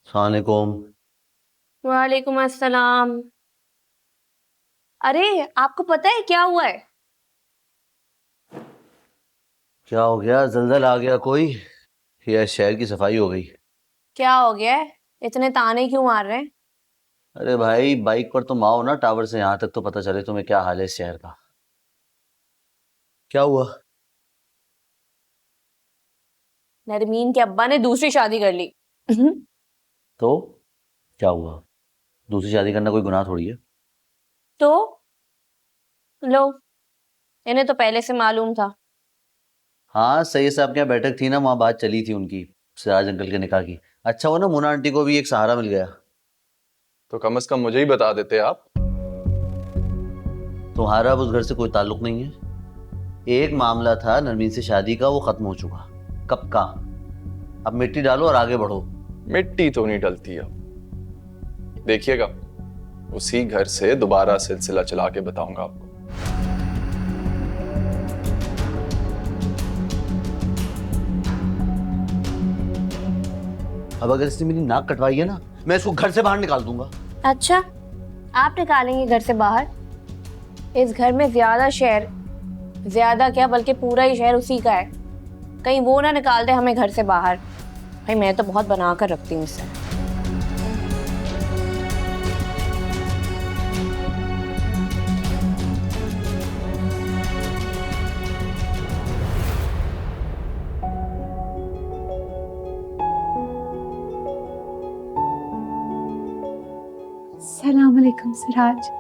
अस्सलाम वालेकुम। वालेकुम अस्सलाम। अरे आपको पता है क्या हुआ है? क्या हो गया? जल्जल आ गया कोई या शहर की सफाई हो गई? क्या हो गया है? इतने ताने क्यों मार रहे हैं? अरे भाई, बाइक पर तुम आओ ना टावर से, यहाँ तक तो पता चले तुम्हें क्या हाल है इस शहर का। क्या हुआ? नरमीन के अब्बा ने दूसरी शादी कर ली। तो क्या हुआ? दूसरी शादी करना कोई गुनाह थोड़ी है। तो लो, इन्हें तो पहले से मालूम था। हाँ, सही साहब के यहाँ बैठक थी ना, वहाँ बात चली थी उनकी, सिराज अंकल के निकाह की। अच्छा हो ना, मुन्ना आंटी को भी एक सहारा मिल गया। तो कम से कम मुझे ही बता देते आप। तुम्हारा अब उस घर से कोई ताल्लुक नहीं है। एक मामला था नरमीन से शादी का, वो खत्म हो चुका कब का। अब मिट्टी डालो और आगे बढ़ो। मिट्टी तो नहीं डलती अब, देखिएगा उसी घर से दोबारा सिलसिला चला के बताऊंगा आपको। अब अगर इसने मेरी नाक कटवाई है ना, मैं इसको घर से बाहर निकाल दूंगा। अच्छा, आप निकालेंगे घर से बाहर? इस घर में ज्यादा क्या बल्कि पूरा ही शहर उसी का है। कहीं वो ना निकाल दे हमें घर से बाहर। भाई मैं तो बहुत बना कर रखती हूँ इससे। सलाम अलैकुम सिराज।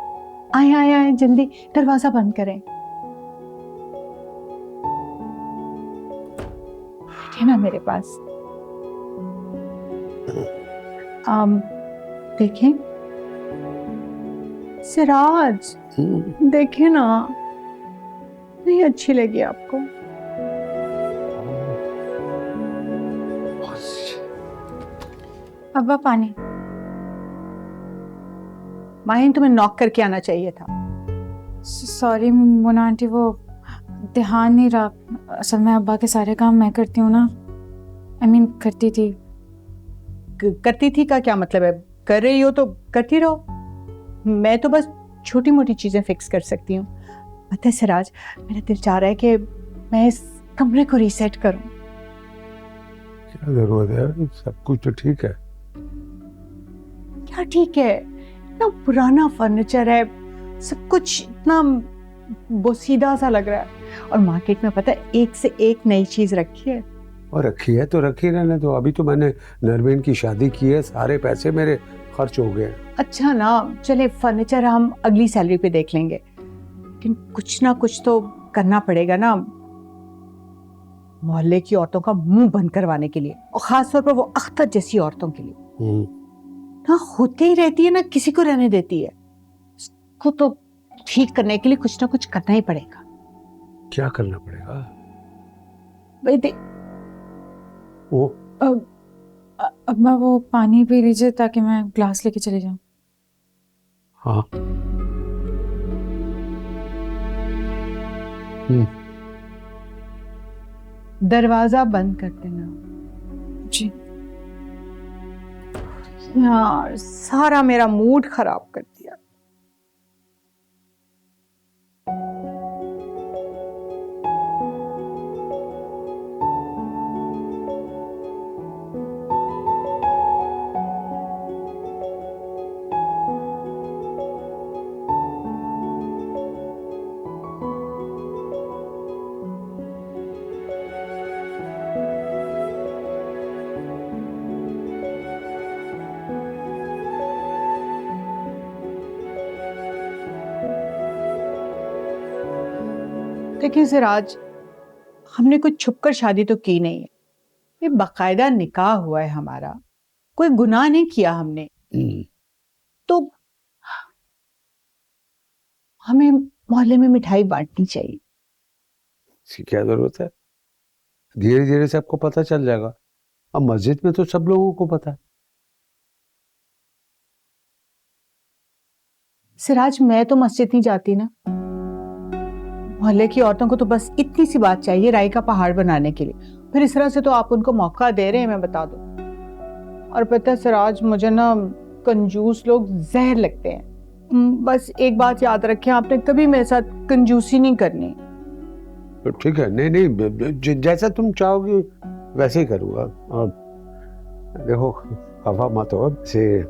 आए आए आए, जल्दी दरवाजा बंद करें। बैठे ना मेरे पास। देखें सिराज, देखें ना, नहीं अच्छी लगी आपको? अब्बा पानी। माहिन, तुम्हें नॉक करके आना चाहिए था। सॉरी मोना आंटी, वो ध्यान नहीं रहा। असल में अब्बा के सारे काम मैं करती हूँ ना। करती थी। करती थी का क्या मतलब है? कर रही हो तो करती रहो। मैं तो बस छोटी मोटी चीजें फिक्स कर सकती हूँ। पता है सिराज, मेरा दिल चाह रहा है कि मैं इस कमरे को रीसेट करूं। क्या जरूरत है? सब कुछ तो ठीक है। क्या ठीक है? इतना पुराना फर्नीचर है, सब कुछ इतना बोसीदा सा लग रहा है। और मार्केट में पता है एक से एक नई चीज रखी है। और रखी है तो रखी रहने दो। अभी तो मैंने नरवीन की शादी की है, सारे पैसे मेरे खर्च हो गए। अच्छा ना, चले फर्नीचर हम अगली सैलरी पे देख लेंगे, लेकिन कुछ ना कुछ तो करना पड़ेगा ना मोहल्ले की औरतों का मुंह बंद करवाने के लिए, और खासतौर पर वो अख्तर जैसी औरतों के लिए। ना होते ही रहती है ना किसी को रहने देती है। इसको तो ठीक करने के लिए कुछ ना कुछ करना ही पड़ेगा। क्या करना पड़ेगा? भाई वो अब्बा वो पानी पी लीजिए ताकि मैं ग्लास लेके चली जाऊँ। हाँ। दरवाजा बंद कर देना। जी। यार सारा मेरा मूड खराब कर दिया। देखिए सिराज, हमने कुछ छुपकर शादी तो की नहीं है। ये बाकायदा निकाह हुआ है हमारा, कोई गुनाह नहीं किया हमने। तो हमें मोहल्ले में मिठाई बांटनी चाहिए। इसकी क्या जरूरत है? धीरे धीरे सबको पता चल जाएगा। अब मस्जिद में तो सब लोगों को पता है। सिराज, मैं तो मस्जिद नहीं जाती ना। मोहल्ले की औरतों को तो बस इतनी सी बात चाहिए राई का पहाड़ बनाने के लिए। फिर इस तरह से तो आप उनको मौका दे रहे हैं, मैं बता दूं। और पता है सिराज, मुझे ना कंजूस लोग जहर लगते हैं। बस एक बात याद रखें, आपने कभी मेरे साथ कंजूसी नहीं करनी। तो ठीक है, नहीं नहीं, जैसा तुम चाहोगी वैसे ही करूँगा। और देखो खफा मत हो, से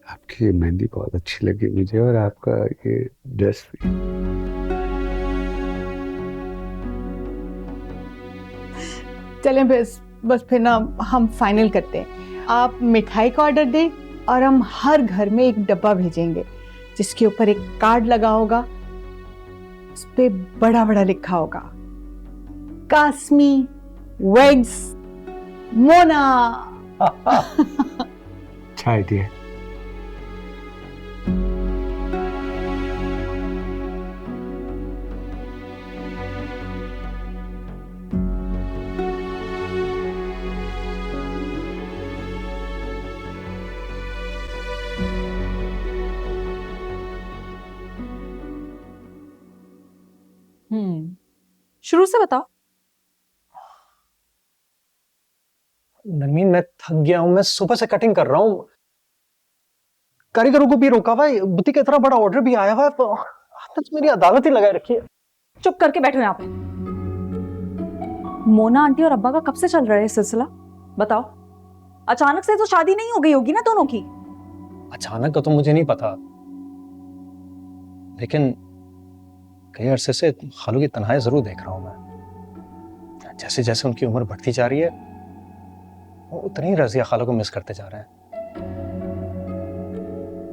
आपकी मेहंदी बहुत अच्छी लगी मुझे, और आपका ये ड्रेस भी। चलें बस फिर ना हम फाइनल करते हैं। आप मिठाई का ऑर्डर दें और हम हर घर में एक डब्बा भेजेंगे जिसके ऊपर एक कार्ड लगा होगा, उस पे बड़ा बड़ा लिखा होगा, कास्मी वेड्स मोना। अच्छा आइडिया। शुरू से बताओ। नरमीन मैं थक गया हूं, मैं सुबह से कटिंग कर रहा हूं, कारीगरों को भी रोका हुआ है, बुटीक का इतना बड़ा ऑर्डर भी आया हुआ है, आपने तो मेरी अदालत ही लगाए रखी है। चुप करके बैठो यहाँ पे। मोना आंटी और अब्बा का कब से चल रहा है सिलसिला, बताओ। अचानक से तो शादी नहीं हो गई होगी ना दोनों की। अचानक का तो मुझे नहीं पता, लेकिन कई अरसे से खालू की तन्हाई जरूर देख रहा हूं मैं। जैसे जैसे उनकी उम्र बढ़ती जा रही है, वो उतनी ही रजिया खालू को मिस करते जा रहे हैं।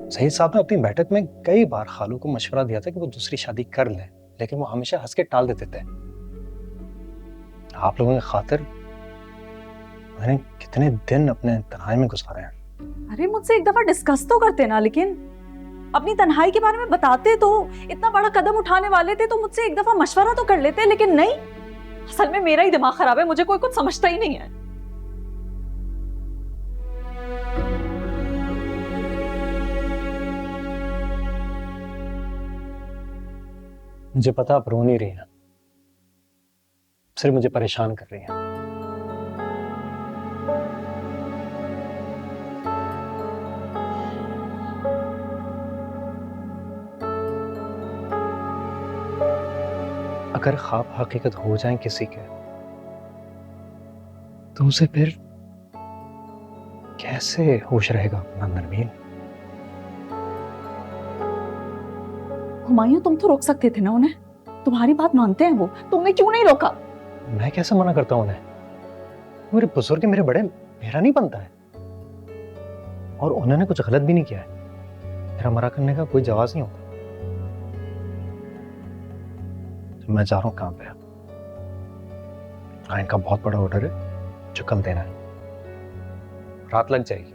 सईद साहब ने अपनी बैठक में कई बार खालू को मशवरा दिया था कि वो दूसरी शादी कर ले, लेकिन वो हमेशा हंस के टाल देते थे। आप लोगों की खातिर मैंने कितने दिन अपने तन्हाई में गुजारे हैं। अरे मुझसे एक दफा डिस्कस तो करते ना, लेकिन अपनी तन्हाई के बारे में बताते तो, इतना बड़ा कदम उठाने वाले थे तो मुझसे एक दफा मशवरा तो कर लेते, लेकिन नहीं। असल में मेरा ही दिमाग खराब है, मुझे कोई कुछ समझता ही नहीं है। मुझे पता आप रो नहीं रही हैं, सिर्फ मुझे परेशान कर रही हैं। अगर ख्वाब हकीकत हो जाए किसी के, तो उसे फिर कैसे होश रहेगा अपना नरमीन? हुमायूं तुम तो रोक सकते थे ना उन्हें, तुम्हारी बात मानते हैं वो, तुमने क्यों नहीं रोका? मैं कैसे मना करता हूं उन्हें? मेरे बुजुर्ग मेरे बड़े, मेरा नहीं बनता है, और उन्होंने कुछ गलत भी नहीं किया है। मेरा मना करने का कोई जवाब नहीं होता। तो मैं जा रहा हूं काम पे। क्लाइंट का बहुत बड़ा ऑर्डर है जो कल देना है, रात लग जाएगी।